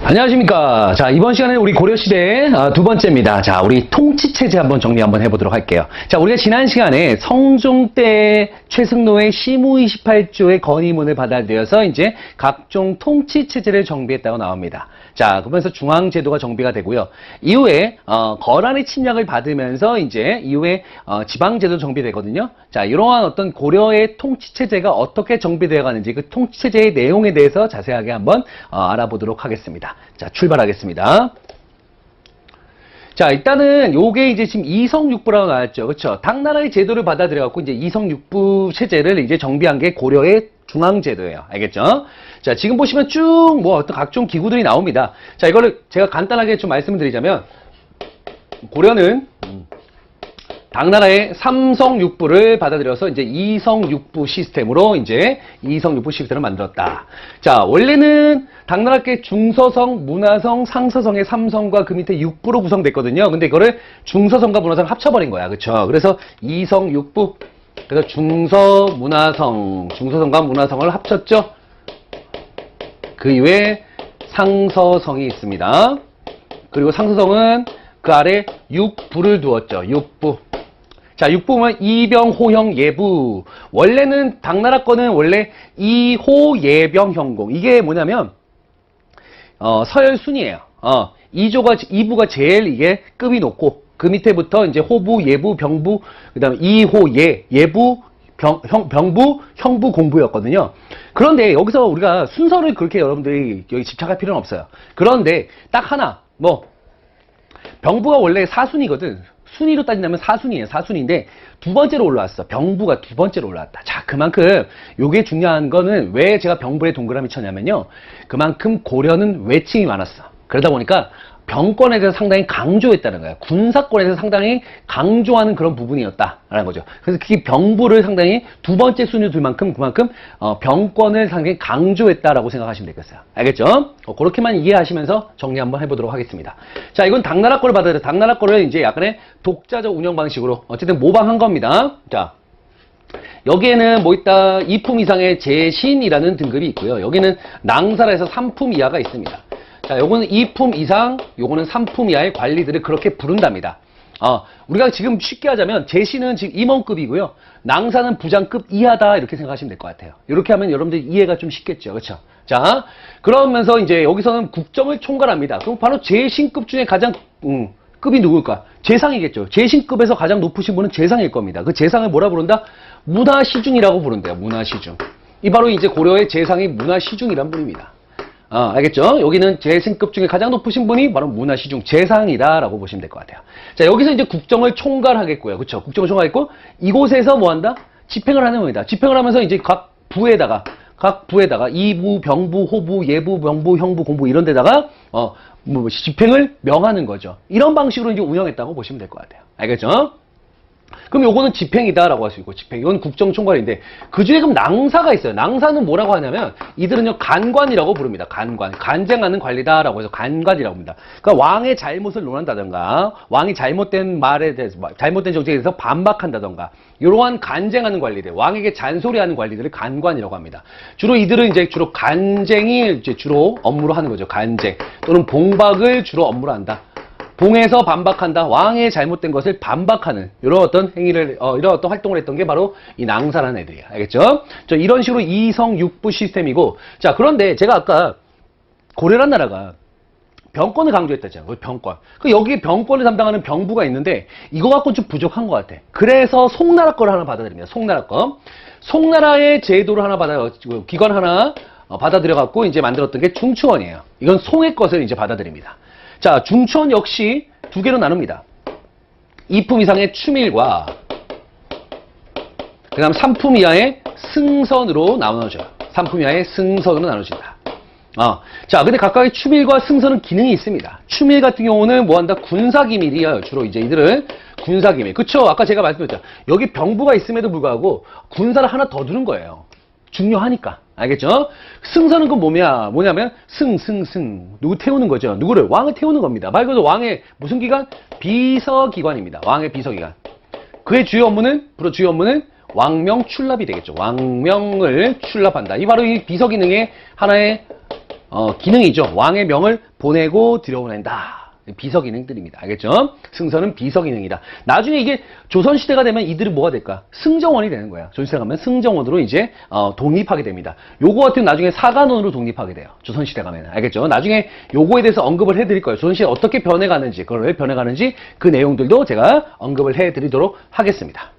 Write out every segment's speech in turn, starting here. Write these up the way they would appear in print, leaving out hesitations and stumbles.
안녕하십니까. 자, 이번 시간에 우리 고려시대 두 번째입니다. 자, 우리 통치체제 한번 정리 한번 해보도록 할게요. 자, 우리가 지난 시간에 성종 때 최승로의 시무 28조의 건의문을 받아들여서 이제 각종 통치체제를 정비했다고 나옵니다. 자, 그러면서 중앙제도가 정비가 되고요. 이후에 거란의 침략을 받으면서 이제 이후에 지방제도 정비되거든요. 자, 이러한 어떤 고려의 통치체제가 어떻게 정비되어 가는지 그 통치체제의 내용에 대해서 자세하게 한번 알아보도록 하겠습니다. 자, 출발하겠습니다. 자, 일단은 요게 이제 지금 이성육부라고 나왔죠. 그렇죠? 당나라의 제도를 받아들여 갖고 이제 이성육부 체제를 이제 정비한 게 고려의 중앙제도예요. 알겠죠? 자, 지금 보시면 쭉 뭐 어떤 각종 기구들이 나옵니다. 자, 이거를 제가 간단하게 좀 말씀을 드리자면 고려는 당나라의 삼성육부를 받아들여서 이제 이성육부 시스템으로 이제 이성육부 시스템을 만들었다. 자, 원래는 당나라께 중서성, 문화성, 상서성의 삼성과 그 밑에 육부로 구성됐거든요. 근데 이거를 중서성과 문화성 합쳐버린 거야. 그쵸? 그래서 이성육부. 그래서 중서성과 문화성을 합쳤죠. 그 이후에 상서성이 있습니다. 그리고 상서성은 그 아래 육부를 두었죠. 육부. 자, 육부면 이병, 호형, 예부. 원래는 당나라 거는 원래 이호, 예병, 형공. 이게 뭐냐면 서열순이에요. 이부가 제일 이게 급이 높고 그 밑에부터 이제 호부, 예부, 병부, 그다음에 이호, 예부, 병부, 형부, 공부였거든요. 그런데 여기서 우리가 순서를 그렇게 여러분들이 여기 집착할 필요는 없어요. 그런데 딱 하나, 병부가 원래 사순이거든. 순위로 따진다면 사순이에요. 사순인데 두 번째로 올라왔어. 병부가 두 번째로 올라왔다. 자, 그만큼 요게 중요한 거는 왜 제가 병부에 동그라미 쳤냐면요. 그만큼 고려는 외칭이 많았어. 그러다 보니까 병권에 대해서 상당히 강조했다는 거야. 군사권에 대해서 상당히 강조하는 그런 부분이었다라는 거죠. 그래서 그게 병부를 상당히 두 번째 순위로 둘 만큼 그만큼 병권을 상당히 강조했다라고 생각하시면 되겠어요. 알겠죠? 그렇게만 이해하시면서 정리 한번 해보도록 하겠습니다. 자, 이건 당나라 거를 받아들여. 당나라 거를 이제 약간의 독자적 운영 방식으로 어쨌든 모방한 겁니다. 자, 여기에는 뭐 있다? 2품 이상의 제신이라는 등급이 있고요. 여기는 낭사라에서 3품 이하가 있습니다. 자, 요거는 2품 이상, 요거는 3품 이하의 관리들을 그렇게 부른답니다. 우리가 지금 쉽게 하자면 제신은 지금 임원급이고요. 낭사는 부장급 이하다 이렇게 생각하시면 될 것 같아요. 이렇게 하면 여러분들 이해가 좀 쉽겠죠. 그렇죠? 자, 그러면서 이제 여기서는 국정을 총괄합니다. 그럼 바로 제신급 중에 가장 급이 누굴까? 재상이겠죠. 제신급에서 가장 높으신 분은 재상일 겁니다. 그 재상을 뭐라 부른다? 문화시중이라고 부른대요. 문화시중. 이 바로 이제 고려의 재상이 문화시중이란 분입니다. 알겠죠? 여기는 재승급 중에 가장 높으신 분이 바로 문화시중 재상이다라고 보시면 될 것 같아요. 자, 여기서 이제 국정을 총괄하겠고요. 그쵸? 국정을 총괄했고, 이곳에서 뭐 한다? 집행을 하는 겁니다. 집행을 하면서 이제 각 부에다가 이부, 병부, 호부, 예부, 병부, 형부, 공부 이런 데다가, 집행을 명하는 거죠. 이런 방식으로 이제 운영했다고 보시면 될 것 같아요. 알겠죠? 그럼 요거는 집행이다라고 할 수 있고, 집행. 이건 국정총괄인데, 그 중에 그럼 낭사가 있어요. 낭사는 뭐라고 하냐면, 이들은요, 간관이라고 부릅니다. 간관. 간쟁하는 관리다라고 해서 간관이라고 합니다. 그러니까 왕의 잘못을 논한다던가, 왕이 잘못된 말에 대해서, 잘못된 정책에 대해서 반박한다던가, 이러한 간쟁하는 관리들, 왕에게 잔소리하는 관리들을 간관이라고 합니다. 주로 이들은 이제 주로 간쟁이 이제 주로 업무로 하는 거죠. 간쟁. 또는 봉박을 주로 업무로 한다. 봉에서 반박한다. 왕의 잘못된 것을 반박하는 이런 어떤 행위를 이런 어떤 활동을 했던 게 바로 이 낭사라는 애들이에요. 알겠죠? 자, 이런 식으로 이성육부 시스템이고, 자, 그런데 제가 아까 고려란 나라가 병권을 강조했다잖아요. 병권. 그 여기에 병권을 담당하는 병부가 있는데 이거 갖고 좀 부족한 것 같아. 그래서 송나라 거를 하나 받아들입니다. 송나라 거. 송나라의 제도를 하나 기관 하나 받아들여 갖고 이제 만들었던 게 중추원이에요. 이건 송의 것을 이제 받아들입니다. 자, 중추원 역시 두 개로 나눕니다. 2품 이상의 추밀과 그 다음 3품 이하의 승선으로 나눠져요. 3품 이하의 승선으로 나눠진다. 자, 근데 각각의 추밀과 승선은 기능이 있습니다. 추밀 같은 경우는 뭐 한다? 군사기밀이에요. 주로 이제 이들은 군사기밀. 그쵸? 아까 제가 말씀드렸죠. 여기 병부가 있음에도 불구하고 군사를 하나 더 두는 거예요. 중요하니까. 알겠죠? 승선은 그 뭐냐면 누구 태우는 거죠. 누구를? 왕을 태우는 겁니다. 말 그대로 왕의 무슨 기관? 비서기관입니다. 왕의 비서기관. 그의 주요 업무는 왕명 출납이 되겠죠. 왕명을 출납한다. 이 바로 이 비서 기능의 하나의 기능이죠. 왕의 명을 보내고 들여보낸다. 비서 기능들입니다. 알겠죠? 승선은 비서 기능이다. 나중에 이게 조선시대가 되면 이들이 뭐가 될까? 승정원이 되는 거야. 조선시대 가면 승정원으로 이제 독립하게 됩니다. 요거 같은 나중에 사관원으로 독립하게 돼요. 조선시대 가면. 알겠죠? 나중에 요거에 대해서 언급을 해드릴 거예요. 조선시대 어떻게 변해가는지, 그걸 왜 변해가는지 그 내용들도 제가 언급을 해드리도록 하겠습니다.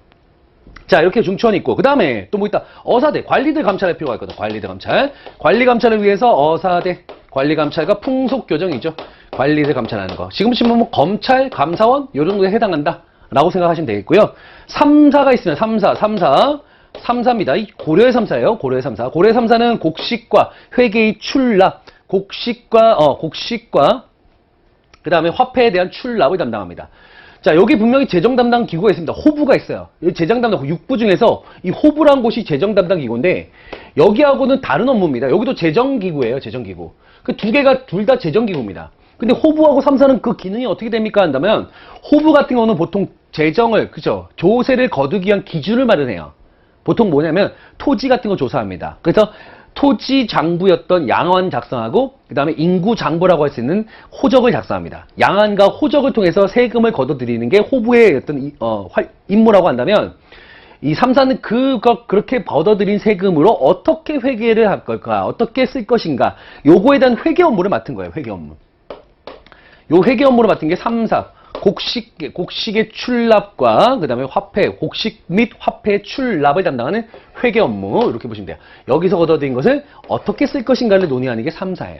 자, 이렇게 중추원이 있고, 그 다음에 또 뭐 있다? 어사대, 관리들 감찰할 필요가 있거든. 관리들 감찰. 관리 감찰을 위해서 어사대, 관리 감찰과 풍속 교정이죠. 관리들 감찰하는 거. 지금 보시면 뭐 검찰, 감사원 요 정도에 해당한다 라고 생각하시면 되겠고요. 3사가 있으면 3사입니다. 이 고려의 3사예요. 고려의 3사. 고려의 3사는 곡식과 회계의 출납, 곡식과 그 다음에 화폐에 대한 출납을 담당합니다. 자, 여기 분명히 재정 담당 기구가 있습니다. 호부가 있어요. 재정 담당 6부 중에서 이 호부란 곳이 재정 담당 기구인데, 여기하고는 다른 업무입니다. 여기도 재정 기구예요. 재정 기구. 그 두 개가 둘 다 재정 기구입니다. 근데 호부하고 3사는 그 기능이 어떻게 됩니까? 한다면, 호부 같은 경우는 보통 재정을, 그죠? 조세를 거두기 위한 기준을 마련해요. 보통 뭐냐면, 토지 같은 거 조사합니다. 그래서 토지 장부였던 양안 작성하고, 그 다음에 인구 장부라고 할 수 있는 호적을 작성합니다. 양안과 호적을 통해서 세금을 거둬들이는 게 호부의 어떤, 임무라고 한다면, 이 3사는 그렇게 거둬들인 세금으로 어떻게 회계를 할 걸까? 어떻게 쓸 것인가? 요거에 대한 회계 업무를 맡은 거예요. 회계 업무. 요 회계 업무를 맡은 게 3사. 곡식의 출납과 그 다음에 화폐, 곡식 및 화폐의 출납을 담당하는 회계 업무. 이렇게 보시면 돼요. 여기서 거둬들인 것을 어떻게 쓸 것인가를 논의하는 게 3사예요.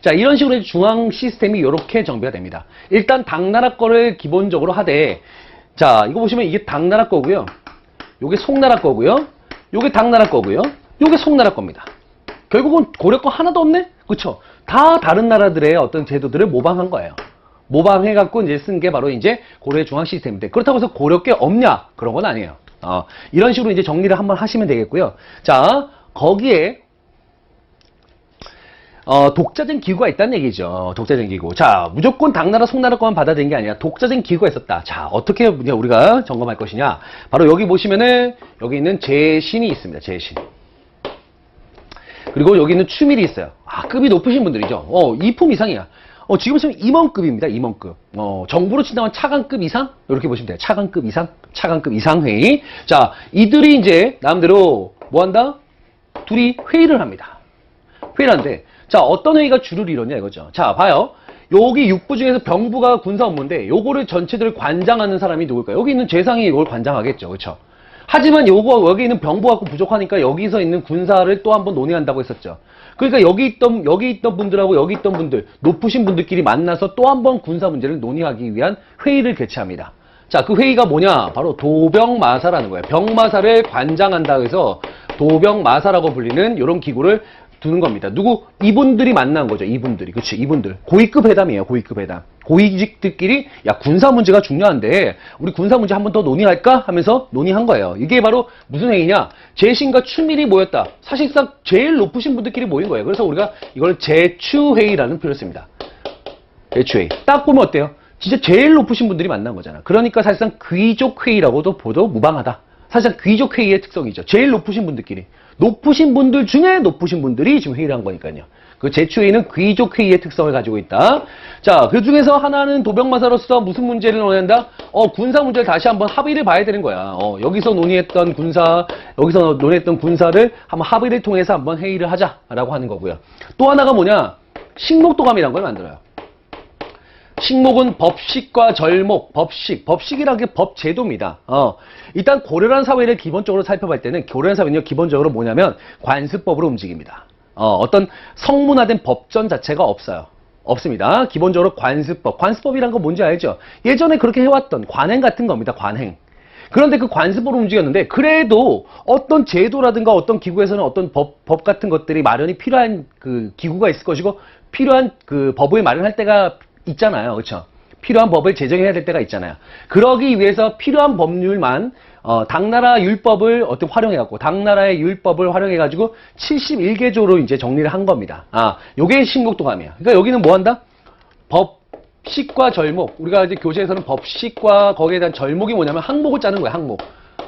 자, 이런 식으로 중앙 시스템이 이렇게 정비가 됩니다. 일단 당나라 거를 기본적으로 하되, 자, 이거 보시면 이게 당나라 거고요. 요게 송나라 거고요. 요게 당나라 거고요. 요게 송나라 겁니다. 결국은 고려 거 하나도 없네? 그쵸? 다 다른 나라들의 어떤 제도들을 모방한 거예요. 모방해갖고 이제 쓴 게 바로 이제 고려의 중앙 시스템인데, 그렇다고 해서 고려 게 없냐? 그런 건 아니에요. 이런 식으로 이제 정리를 한번 하시면 되겠고요. 자, 거기에 독자적 기구가 있다는 얘기죠. 독자적 기구. 자, 무조건 당나라, 송나라 것만 받아들인 게 아니라 독자적 기구가 있었다. 자, 어떻게 우리가 점검할 것이냐? 바로 여기 보시면은 여기 있는 제신이 있습니다. 제신. 그리고 여기 있는 추밀이 있어요. 급이 높으신 분들이죠. 2품 이상이야. 지금 보시면 임원급입니다. 임원급. 정부로 친다면 차관급 이상? 이렇게 보시면 돼요. 차관급 이상? 차관급 이상 회의. 자, 이들이 이제 남대로 뭐 한다? 둘이 회의를 합니다. 회의를 하는데, 자, 어떤 회의가 주를 이뤘냐 이거죠. 자, 봐요. 여기 6부 중에서 병부가 군사 업무인데, 요거를 전체들을 관장하는 사람이 누굴까요? 여기 있는 재상이 이걸 관장하겠죠. 그렇죠? 하지만 여기 있는 병부가 부족하니까 여기서 있는 군사를 또 한번 논의한다고 했었죠. 그러니까 여기 있던 분들하고 여기 있던 분들, 높으신 분들끼리 만나서 또 한번 군사 문제를 논의하기 위한 회의를 개최합니다. 자, 그 회의가 뭐냐? 바로 도병마사라는 거예요. 병마사를 관장한다고 해서 도병마사라고 불리는 이런 기구를 두는 겁니다. 이분들이 만난 거죠. 이분들이. 그치, 이분들. 고위급 회담이에요. 고위급 회담. 고위직들끼리, 야, 군사 문제가 중요한데, 우리 군사 문제 한 번 더 논의할까? 하면서 논의한 거예요. 이게 바로 무슨 회의냐? 제신과 추밀이 모였다. 사실상 제일 높으신 분들끼리 모인 거예요. 그래서 우리가 이걸 제추회의라는 표현을 씁니다. 제추회의. 딱 보면 어때요? 진짜 제일 높으신 분들이 만난 거잖아. 그러니까 사실상 귀족회의라고도 보도 무방하다. 사실상 귀족회의의 특성이죠. 제일 높으신 분들끼리. 높으신 분들 중에 높으신 분들이 지금 회의를 한 거니까요. 그 제추회의는 귀족회의의 특성을 가지고 있다. 자, 그 중에서 하나는 도병마사로서 무슨 문제를 논의한다? 군사 문제를 다시 한번 합의를 봐야 되는 거야. 여기서 논의했던 군사를 한번 합의를 통해서 한번 회의를 하자라고 하는 거고요. 또 하나가 뭐냐? 식목도감이라는 걸 만들어요. 식목은 법식과 절목, 법식이라는 게 법제도입니다. 일단 고려란 사회를 기본적으로 살펴볼 때는 고려란 사회는요, 기본적으로 뭐냐면 관습법으로 움직입니다. 어떤 성문화된 법전 자체가 없어요. 없습니다. 기본적으로 관습법이란 건 뭔지 알죠? 예전에 그렇게 해왔던 관행 같은 겁니다. 관행. 그런데 그 관습법으로 움직였는데, 그래도 어떤 제도라든가 어떤 기구에서는 어떤 법 같은 것들이 마련이 필요한 그 기구가 있을 것이고, 필요한 그 법을 마련할 때가 있잖아요. 그렇죠? 필요한 법을 제정해야 될 때가 있잖아요. 그러기 위해서 필요한 법률만 당나라 율법을 활용해갖고, 당나라의 율법을 활용해가지고 71개조로 이제 정리를 한 겁니다. 요게 신곡도감이에요. 그러니까 여기는 뭐 한다? 법식과 절목. 우리가 이제 교재에서는 법식과 거기에 대한 절목이 뭐냐면 항목을 짜는 거예요. 항목.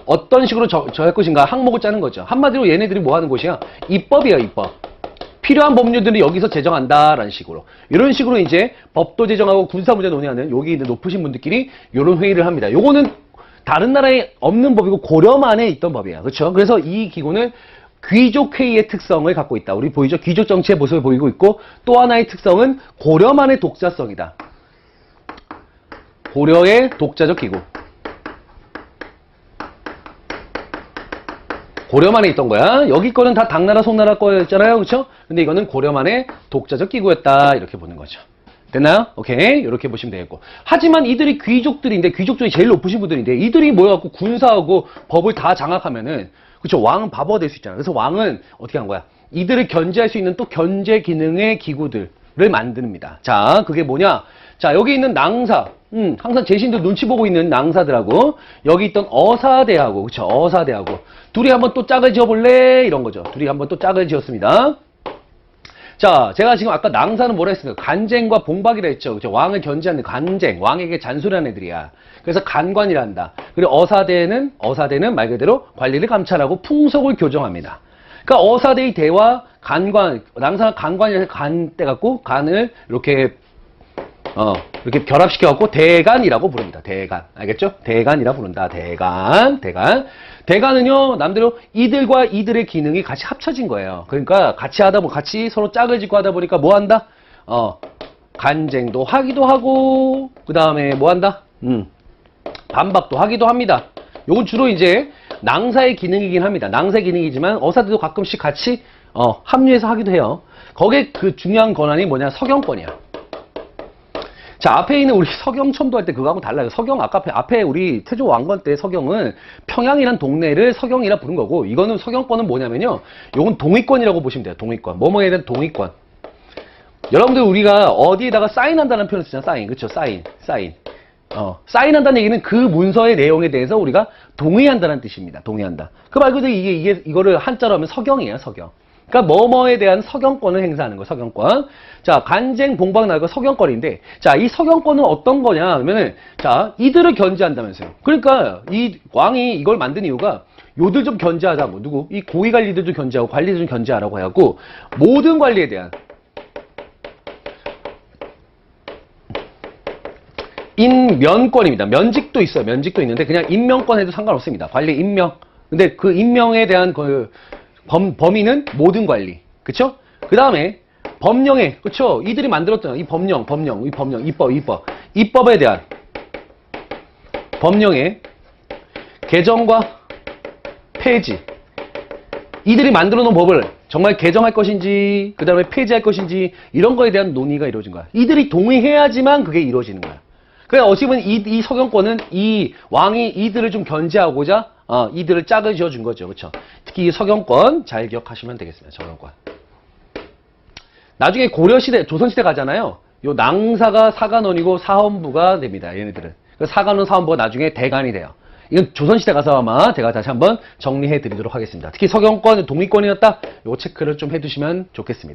어떤 식으로 할 것인가 항목을 짜는 거죠. 한마디로 얘네들이 뭐 하는 곳이야? 입법이에요. 입법. 필요한 법률들은 여기서 제정한다라는 식으로. 이런 식으로 이제 법도 제정하고 군사문제 논의하는 여기 있는 높으신 분들끼리 이런 회의를 합니다. 요거는 다른 나라에 없는 법이고 고려만에 있던 법이에요. 그렇죠? 그래서 이 기구는 귀족회의의 특성을 갖고 있다. 우리 보이죠? 귀족 정치의 모습을 보이고 있고 또 하나의 특성은 고려만의 독자성이다. 고려의 독자적 기구. 고려만에 있던 거야. 여기 거는 다 당나라, 송나라 거였잖아요. 그렇죠? 근데 이거는 고려만의 독자적 기구였다. 이렇게 보는 거죠. 됐나요? 오케이. 이렇게 보시면 되겠고. 하지만 이들이 귀족들인데, 귀족 중에 제일 높으신 분들인데, 이들이 모여갖고 군사하고 법을 다 장악하면은, 그쵸? 왕은 바보가 될 수 있잖아요. 그래서 왕은 어떻게 한 거야? 이들을 견제할 수 있는 또 견제 기능의 기구들을 만듭니다. 자, 그게 뭐냐? 자, 여기 있는 낭사. 항상 제신들 눈치 보고 있는 낭사들하고, 여기 있던 어사대하고, 그쵸? 어사대하고. 둘이 한번 또 짝을 지어볼래? 이런 거죠. 둘이 한번 또 짝을 지었습니다. 자, 제가 지금 아까 낭사는 뭐라 했습니까? 간쟁과 봉박이라 했죠. 그죠? 왕을 견제하는 간쟁, 왕에게 잔소리하는 애들이야. 그래서 간관이라 한다. 그리고 어사대는 말 그대로 관리를 감찰하고 풍속을 교정합니다. 그러니까 어사대의 대와 간관, 낭사가 간관이라서 간 떼갖고 간을 이렇게 결합시켜갖고 대간이라고 부릅니다. 대간. 알겠죠? 대간이라 부른다. 대간. 대간은요, 남대로 이들과 이들의 기능이 같이 합쳐진 거예요. 그러니까 같이 서로 짝을 짓고 하다 보니까 뭐 한다? 간쟁도 하기도 하고, 그 다음에 뭐 한다? 반박도 하기도 합니다. 요건 주로 이제 낭사의 기능이긴 합니다. 낭사의 기능이지만 어사들도 가끔씩 같이, 합류해서 하기도 해요. 거기에 그 중요한 권한이 뭐냐? 서경권이야. 자, 앞에 있는 우리 서경 첨도할 때 그거하고 달라요. 서경, 앞에 우리 태조 왕건 때 서경은 평양이란 동네를 서경이라 부른 거고, 이거는 서경권은 뭐냐면요. 요건 동의권이라고 보시면 돼요. 동의권. 뭐뭐에 대한 동의권. 여러분들 우리가 어디에다가 사인한다는 표현을 쓰잖아. 사인. 그쵸? 사인. 사인한다는 얘기는 그 문서의 내용에 대해서 우리가 동의한다는 뜻입니다. 동의한다. 그 말 그대로 이거를 한자로 하면 서경이에요. 서경. 그러니까 뭐뭐에 대한 서경권을 행사하는 거, 서경권. 자, 간쟁, 봉박, 날거 서경권인데, 자, 이 서경권은 어떤 거냐 하면은, 자, 이들을 견제한다면서요. 그러니까 이 왕이 이걸 만든 이유가 요들 좀 견제하자고, 누구? 이 고위 관리들 좀 견제하고 관리들 좀 견제하라고 해갖고 모든 관리에 대한 인면권입니다. 면직도 있어요. 면직도 있는데 그냥 임명권 해도 상관없습니다. 관리 임명. 근데 그 임명에 대한 그 범위는 모든 관리. 그쵸? 그 다음에 법령에, 그쵸? 이들이 만들었던 이 법령, 입법에 대한 법령의 개정과 폐지. 이들이 만들어 놓은 법을 정말 개정할 것인지, 그 다음에 폐지할 것인지, 이런 거에 대한 논의가 이루어진 거야. 이들이 동의해야지만 그게 이루어지는 거야. 그러니까 어찌 보면 이 서경권은 이 왕이 이들을 좀 견제하고자 이들을 짝을 지어준 거죠. 그렇죠? 특히 이 서경권 잘 기억하시면 되겠습니다. 서경권. 나중에 고려시대, 조선시대 가잖아요. 요 낭사가 사간원이고 사헌부가 됩니다. 얘네들은. 사간원, 사헌부가 나중에 대간이 돼요. 이건 조선시대 가서 아마 제가 다시 한번 정리해 드리도록 하겠습니다. 특히 서경권, 동의권이었다. 요 체크를 좀 해두시면 좋겠습니다.